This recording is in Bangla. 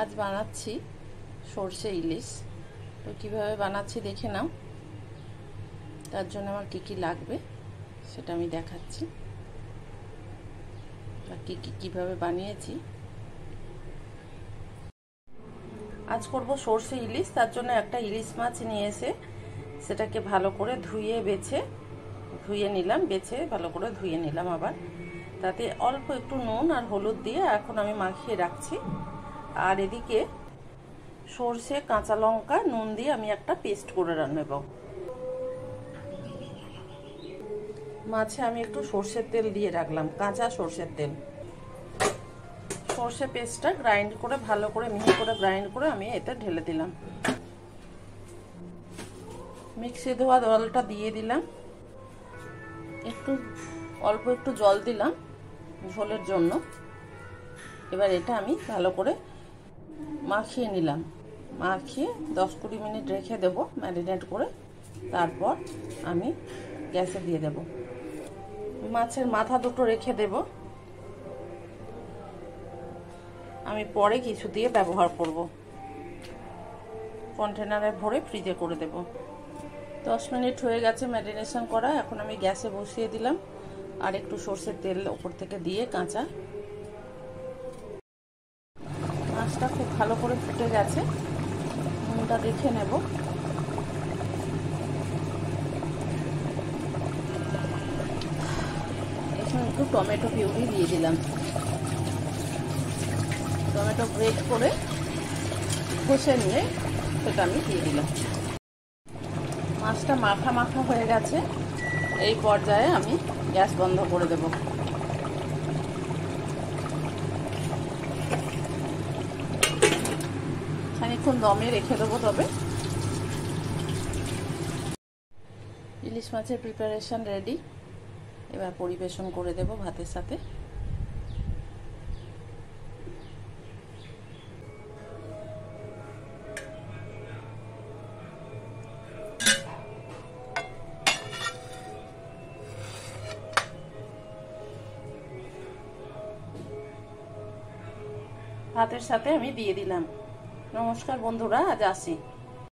আজ বানাচ্ছি সরষে ইলিশ। তো কীভাবে বানাচ্ছি দেখে নাও। তার জন্য আমার কী কী লাগবে সেটা আমি দেখাচ্ছি, আর কীভাবে বানিয়েছি। আজ করব সরষে ইলিশ। তার জন্য একটা ইলিশ মাছ নিয়ে এসে সেটাকে ভালো করে ধুয়ে নিলাম, বেছে ভালো করে ধুয়ে নিলাম। আবার তাতে অল্প একটু নুন আর হলুদ দিয়ে এখন আমি মাখিয়ে রাখছি। আর এদিকে সরষে, কাঁচা লঙ্কা, নুন দিয়ে আমি একটা পেস্ট করে নেব। মাছে আমি একটু সরষের তেল দিয়ে রাখলাম, কাঁচা সরষের তেল। সরষে পেস্টটা গ্রাইন্ড করে ভালো করে মিহি করে গ্রাইন্ড করে আমি এতে ঢেলে দিলাম। মিক্সি ধোয়া জলটা দিয়ে দিলাম, অল্প একটু জল দিলাম ঝোলের জন্য। এবার এটা আমি ভালো করে মাখিয়ে নিলাম। মাখিয়ে 10-20 মিনিট রেখে দেব ম্যারিনেট করে। তারপর আমি গ্যাসে দিয়ে দেব। মাছের মাথা দুটো রেখে দেব, আমি পরে কিছু দিয়ে ব্যবহার করব। কন্টেনারে ভরে ফ্রিজে করে দেব। 10 মিনিট হয়ে গেছে ম্যারিনেশন করা। এখন আমি গ্যাসে বসিয়ে দিলাম আর একটু সরষের তেল ওপর থেকে দিয়ে কাঁচা। মাছটা খুব ভালো করে ফুটে গেছে, নুনটা দেখে নেব। এখন একটু টমেটো পিউরি দিয়ে দিলাম। টমেটো গ্রেট করে ঘষে নিয়ে সেটা আমি দিয়ে দিলাম। মাছটা মাখা মাখা হয়ে গেছে। এই পর্যায়ে আমি গ্যাস বন্ধ করে দেব। খানিকক্ষণ দমে রেখে দেবো। তবে ইলিশ মাছের প্রিপারেশন রেডি। এবার পরিবেশন করে দেব ভাতের সাথে। ভাতের সাথে আমি দিয়ে দিলাম। নমস্কার বন্ধুরা, আজ আসি।